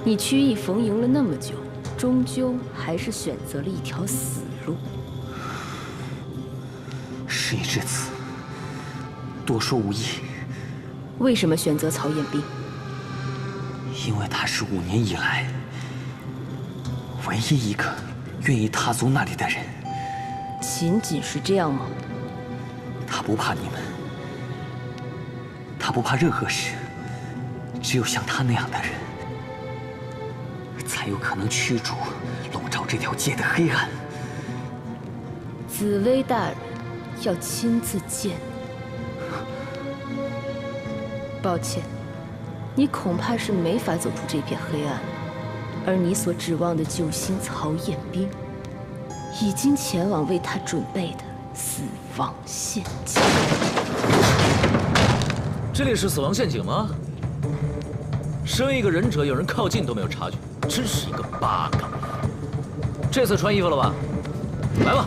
你曲意逢迎了那么久，终究还是选择了一条死路。事已至此，多说无益。为什么选择曹彦斌？因为他是5年以来唯一一个愿意踏足那里的人。仅仅是这样吗？他不怕你们，他不怕任何事，只有像他那样的人，才有可能驱逐、笼罩这条街的黑暗。紫薇大人要亲自见你。抱歉，你恐怕是没法走出这片黑暗，而你所指望的救星曹彦斌，已经前往为他准备的死亡陷阱。这里是死亡陷阱吗？身为一个忍者，有人靠近都没有察觉，真是一个八嘎。这次穿衣服了吧？来吧。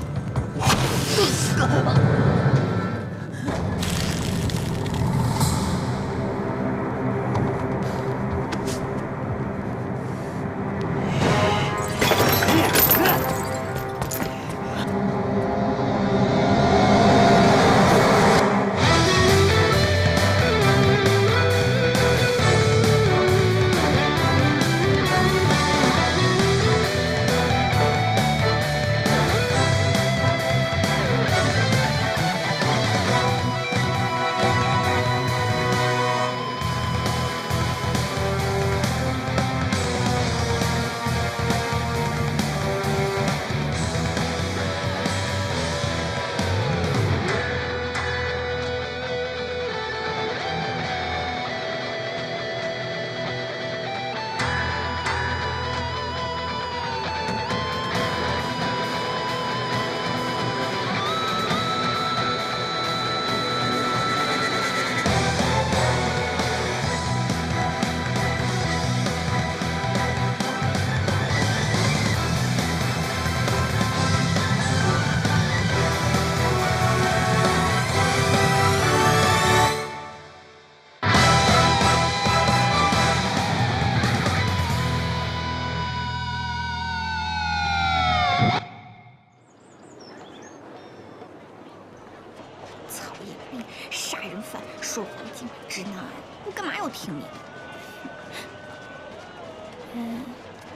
杀人犯、说谎精、直男癌，你干嘛要听你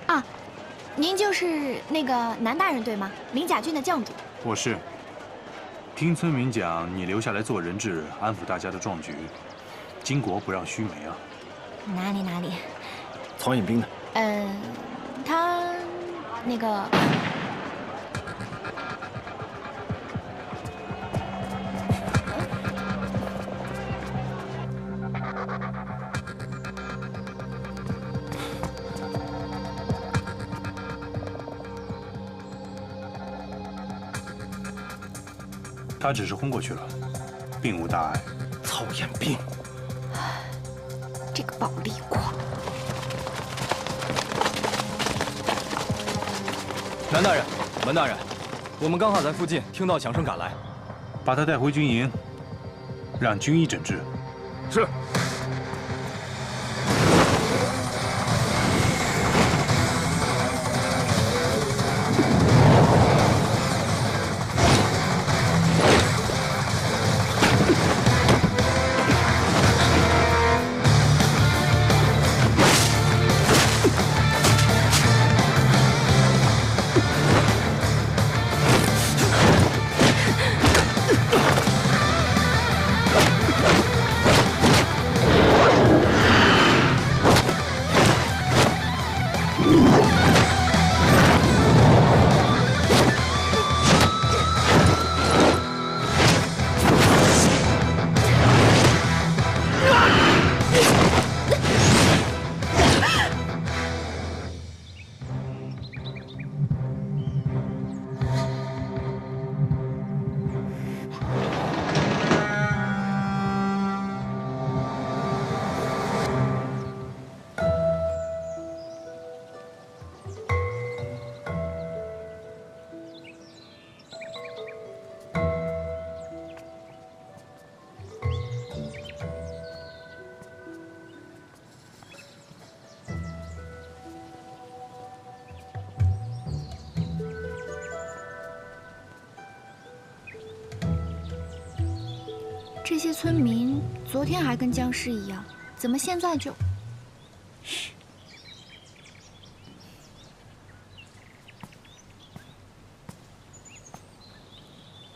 的？啊，您就是那个南大人对吗？明甲郡的教主。我是。听村民讲，你留下来做人质，安抚大家的壮举，巾帼不让须眉啊。哪里？曹彦斌呢？他那个。 他只是昏过去了，并无大碍。曹彦斌，这个暴力狂！南大人，文大人，我们刚好在附近听到响声赶来，把他带回军营，让军医诊治。是。 啊！这些村民昨天还跟僵尸一样，怎么现在就……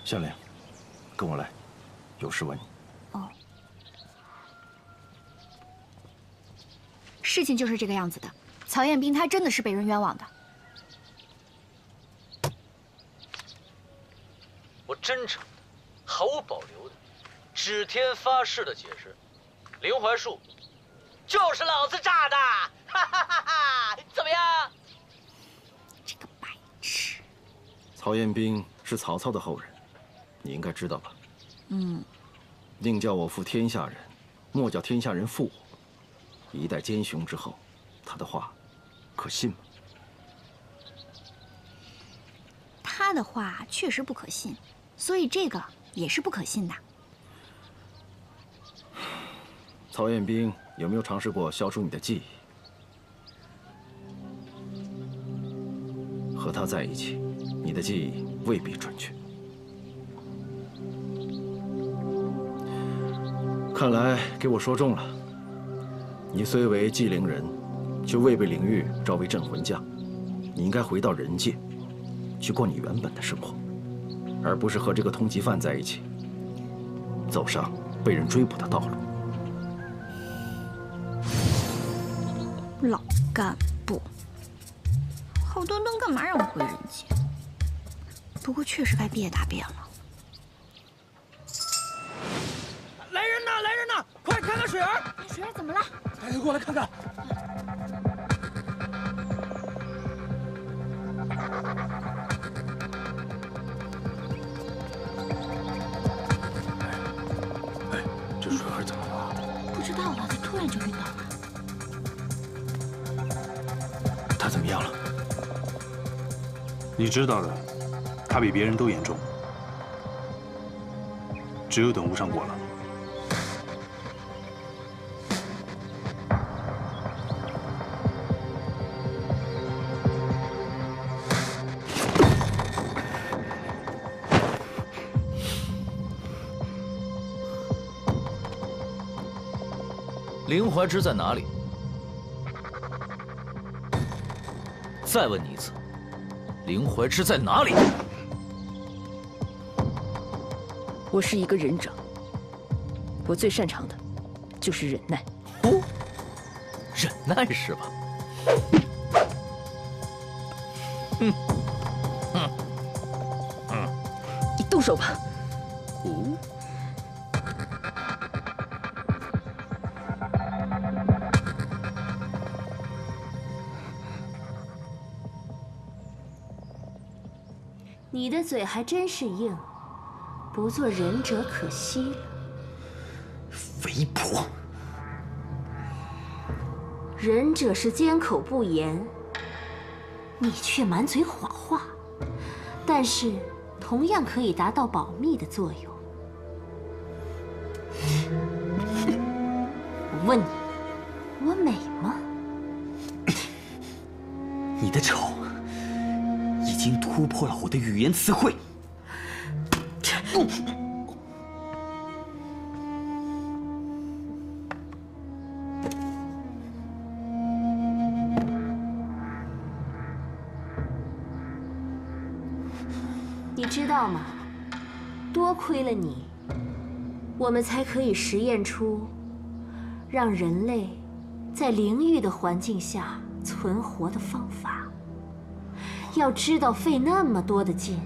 县令，跟我来，有事问你。哦，事情就是这个样子的。曹彦斌他真的是被人冤枉的。我真诚的、毫无保留的、指天发誓的解释，林槐树就是老子炸的！哈哈哈哈！怎么样？这个白痴！曹彦斌是曹操的后人，你应该知道吧？嗯。宁叫我负天下人，莫叫天下人负我。一代奸雄之后，他的话可信吗？他的话确实不可信，所以这个也是不可信的。曹彦斌有没有尝试过消除你的记忆？和他在一起，你的记忆未必准确。看来给我说中了。你虽为祭灵人，却未被灵域召为镇魂将。你应该回到人界，去过你原本的生活，而不是和这个通缉犯在一起，走上被人追捕的道路。老干部，好端端干嘛让我回人界？不过确实该变大变了。来人呐！来人呐！快看看水儿！水儿怎么了？快过来看看。哎，这水儿怎么了？不知道啊，他突然就晕倒了。他怎么样了？你知道的，他比别人都严重，只有等无伤果了。林怀之在哪里？再问你一次，林怀之在哪里？我是一个忍者，我最擅长的就是忍耐。哦，忍耐是吧？你动手吧。哦。你的嘴还真是硬，不做忍者可惜了。肥婆，忍者是缄口不言，你却满嘴谎话，但是同样可以达到保密的作用。我问你，我美吗？你的丑已经突破了我的语言词汇。你知道吗？多亏了你，我们才可以实验出让人类在灵域的环境下存活的方法。要知道，费那么多的劲，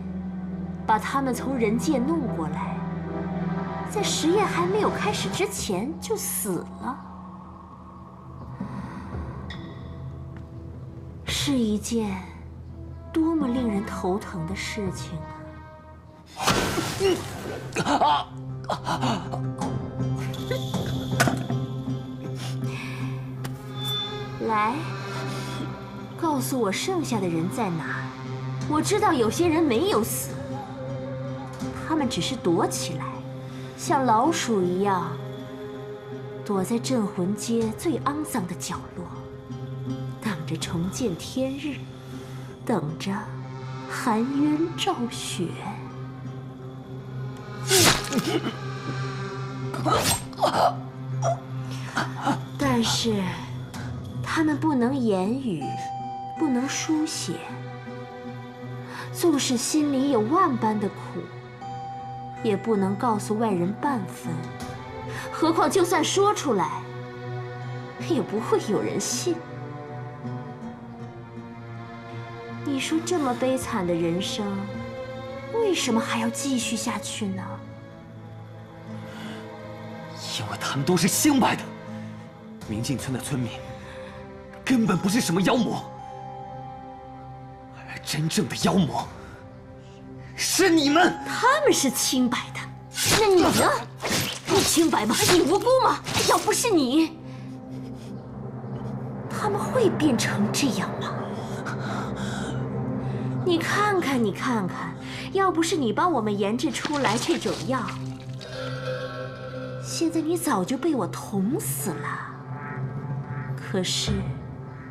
把他们从人界弄过来，在实验还没有开始之前就死了，是一件多么令人头疼的事情啊！来，告诉我剩下的人在哪儿？我知道有些人没有死，他们只是躲起来，像老鼠一样躲在镇魂街最肮脏的角落，等着重见天日，等着含冤昭雪。但是，他们不能言语，不能书写，纵使心里有万般的苦，也不能告诉外人半分。何况就算说出来，也不会有人信。你说这么悲惨的人生，为什么还要继续下去呢？因为他们都是清白的。明镜村的村民根本不是什么妖魔，而真正的妖魔是你们。他们是清白的，那你呢？你清白吗？你无辜吗？要不是你，他们会变成这样吗？你看看，你看看，要不是你帮我们研制出来这种药，现在你早就被我捅死了。可是，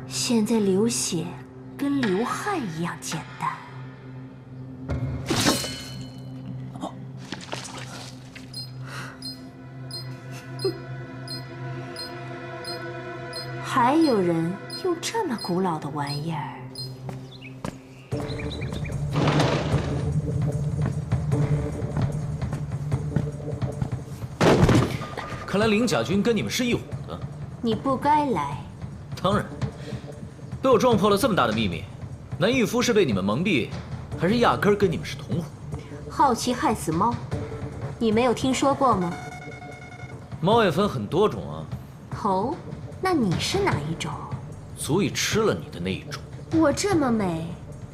现在流血跟流汗一样简单。还有人用这么古老的玩意儿？看来林甲军跟你们是一伙的。你不该来。当然，被我撞破了这么大的秘密，南玉夫是被你们蒙蔽，还是压根儿跟你们是同伙？好奇害死猫，你没有听说过吗？猫也分很多种啊。哦，那你是哪一种？足以吃了你的那一种。我这么美，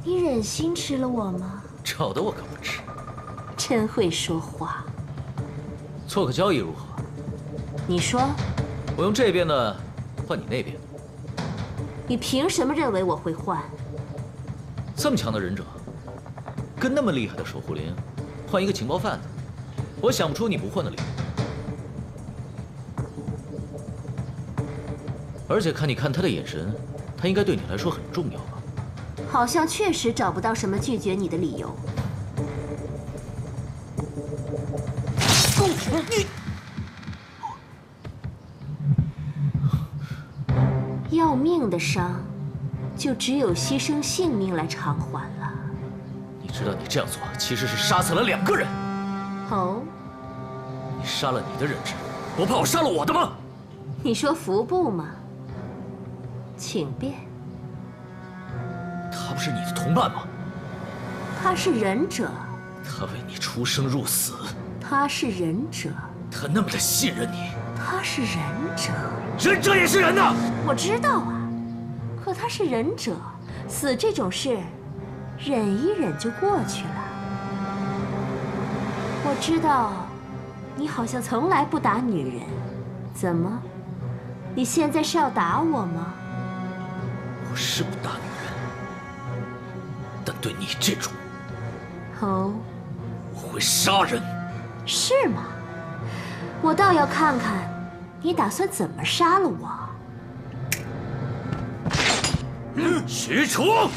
你忍心吃了我吗？找的我可不吃。真会说话。做个交易如何？你说。我用这边的换你那边。你凭什么认为我会换？这么强的忍者，跟那么厉害的守护灵，换一个情报贩子，我想不出你不换的理由。而且看你看他的眼神，他应该对你来说很重要吧？好像确实找不到什么拒绝你的理由。要命的伤，就只有牺牲性命来偿还了。你知道你这样做其实是杀死了2个人。哦，你杀了你的人质，不怕我杀了我的吗？你说服部吗？请便。他不是你的同伴吗？他是忍者。他为你出生入死。他是忍者。他那么的信任你。他是忍者。忍者也是人呐！我知道啊，可他是忍者，死这种事，忍一忍就过去了。我知道，你好像从来不打女人，怎么？你现在是要打我吗？我是不打女人，但对你这种，哦，我会杀人。是吗？我倒要看看，你打算怎么杀了我。许褚，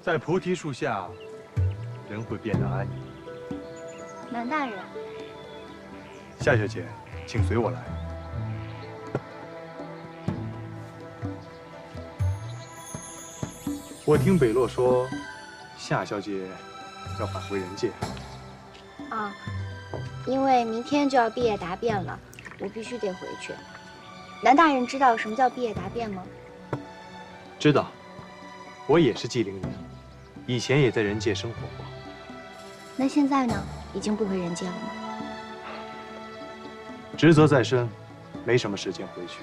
在菩提树下，人会变得安逸。南大人，夏小姐，请随我来。我听北洛说，夏小姐要返回人界。啊，因为明天就要毕业答辩了，我必须得回去。南大人知道什么叫毕业答辩吗？知道，我也是纪灵人，以前也在人界生活过。那现在呢？已经不回人界了吗？职责在身，没什么时间回去。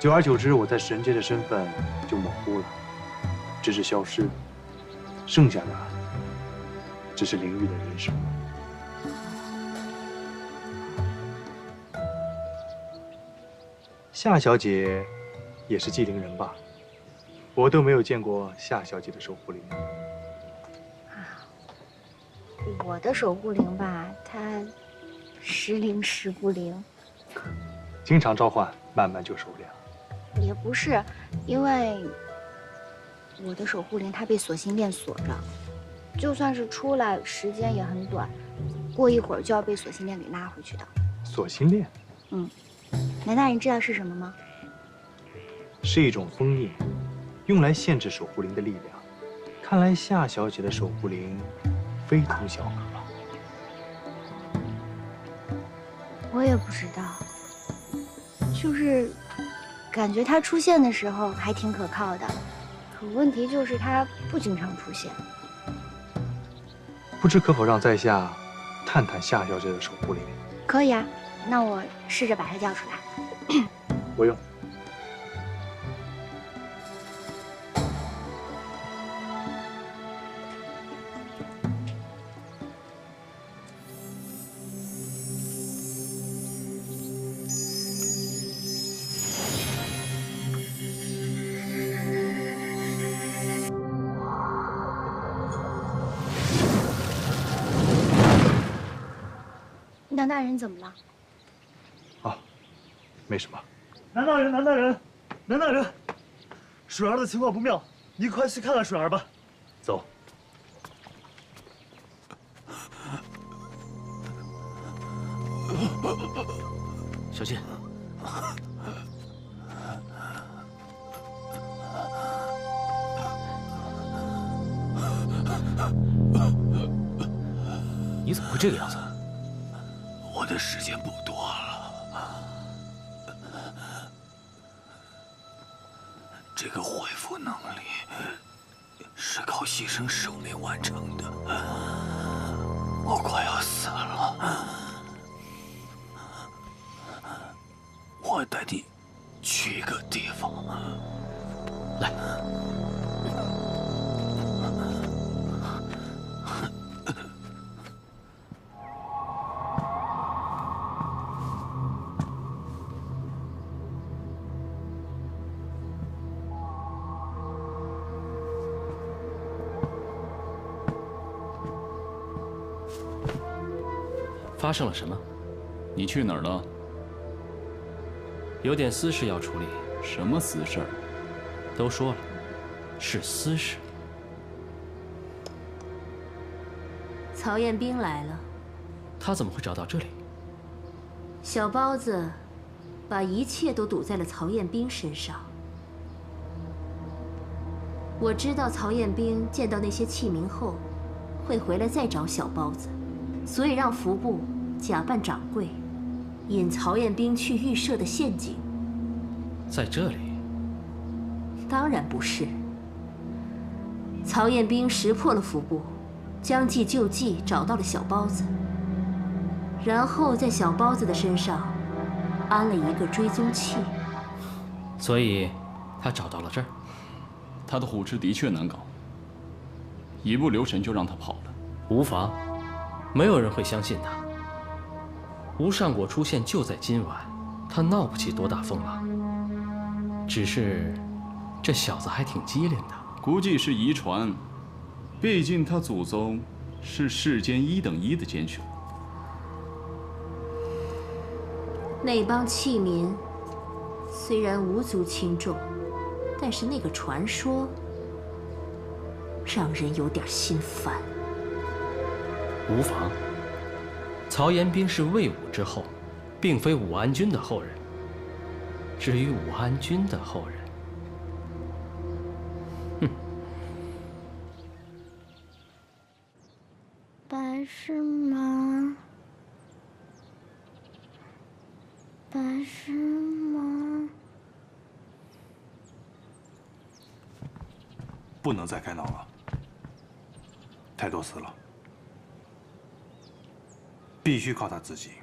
久而久之，我在神界的身份就模糊了，只是消失，剩下的只是灵域的人生。夏小姐也是祭灵人吧？我都没有见过夏小姐的守护灵。我的守护灵吧，它时灵时不灵。经常召唤，慢慢就熟练了。也不是，因为我的守护灵它被锁心链锁着，就算是出来，时间也很短，过一会儿就要被锁心链给拉回去的。锁心链？嗯，南大人知道是什么吗？是一种封印，用来限制守护灵的力量。看来夏小姐的守护灵非同小可。我也不知道，就是感觉它出现的时候还挺可靠的，可问题就是它不经常出现。不知可否让在下探探夏小姐的守护灵？可以啊，那我试着把它叫出来。不用。南大人怎么了？啊，没什么。南大人，南大人，南大人，水儿的情况不妙，你快去看看水儿吧。走。小心！你怎么会这个样子？我的时间不多了，这个恢复能力是靠牺牲生命完成的，我快要死了。我带你去一个地方，来。发生了什么？你去哪儿了？有点私事要处理。什么私事儿？都说了，是私事。曹彦兵来了。他怎么会找到这里？小包子把一切都赌在了曹彦兵身上。我知道曹彦兵见到那些器皿后，会回来再找小包子。所以让服部假扮掌柜，引曹彦兵去预设的陷阱。在这里？当然不是。曹彦兵识破了服部，将计就计，找到了小包子，然后在小包子的身上安了一个追踪器。所以，他找到了这儿。他的虎痴的确难搞，一不留神就让他跑了。无妨。没有人会相信他。吴尚果出现就在今晚，他闹不起多大风浪。只是，这小子还挺机灵的。估计是遗传，毕竟他祖宗是世间1等1的奸雄。那帮器民虽然无足轻重，但是那个传说让人有点心烦。无妨。曹延兵是魏武之后，并非武安君的后人。至于武安君的后人，哼。白是吗？白是吗？不能再开脑了，太多次了。必须靠他自己，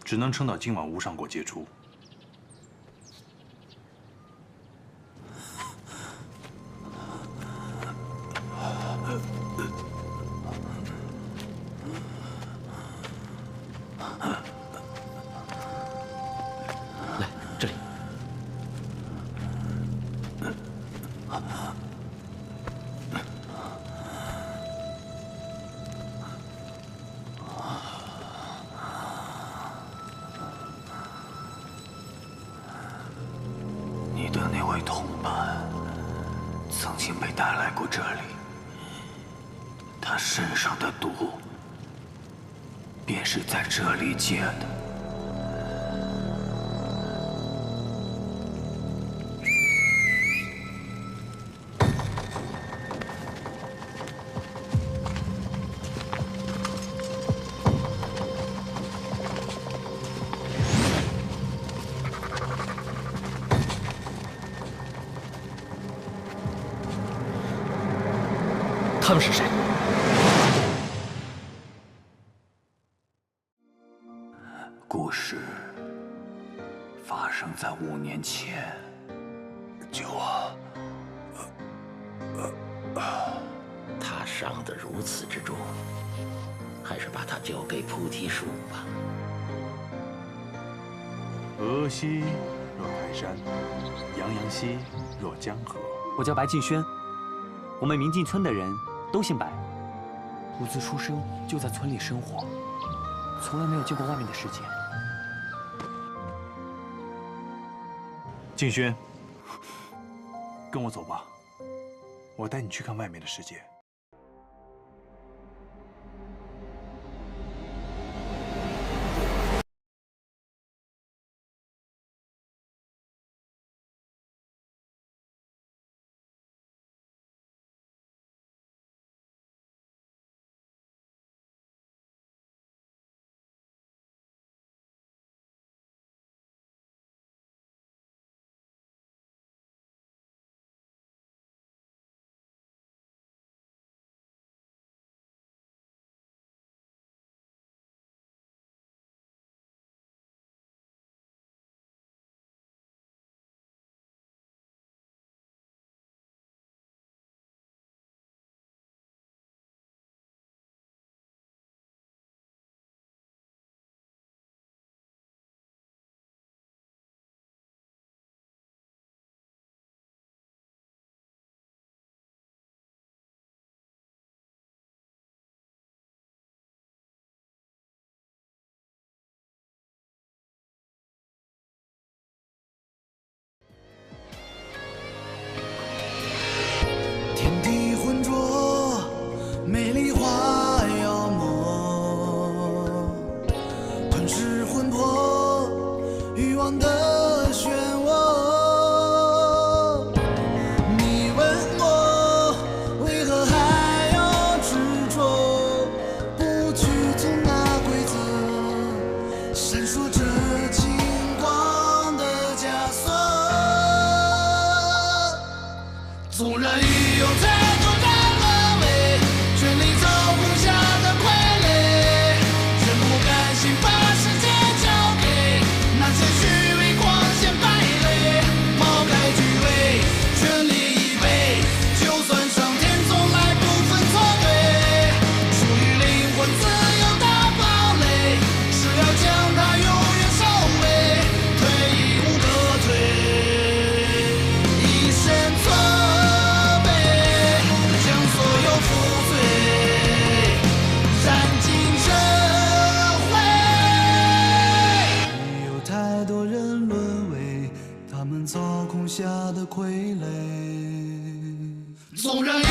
只能撑到今晚吴尚果解除。带来过这里，他身上的毒，便是在这里借的。他们是谁？故事发生在5年前。救我！他伤得如此之重，还是把他交给菩提树吧。峨峨兮若泰山，洋洋兮若江河。我叫白敬轩，我们明镜村的人都姓白，我自出生就在村里生活，从来没有见过外面的世界。敬轩，跟我走吧，我带你去看外面的世界。美丽花妖魔，吞噬魂魄，欲望的漩涡。你问我为何还要执着，不去从那规则，闪烁着金光的枷锁。纵然已有太多人沦为权力操控下的傀儡，仍不甘心把世界交给那些虚伪光鲜败类。抛开虚伪，全力以赴，就算上天从来不分错对。属于灵魂自由的堡垒，是要将它永远守卫。退亦无可退，一生错背，将所有负罪燃尽社会。已有太多人沦为他们操控下的傀儡，纵然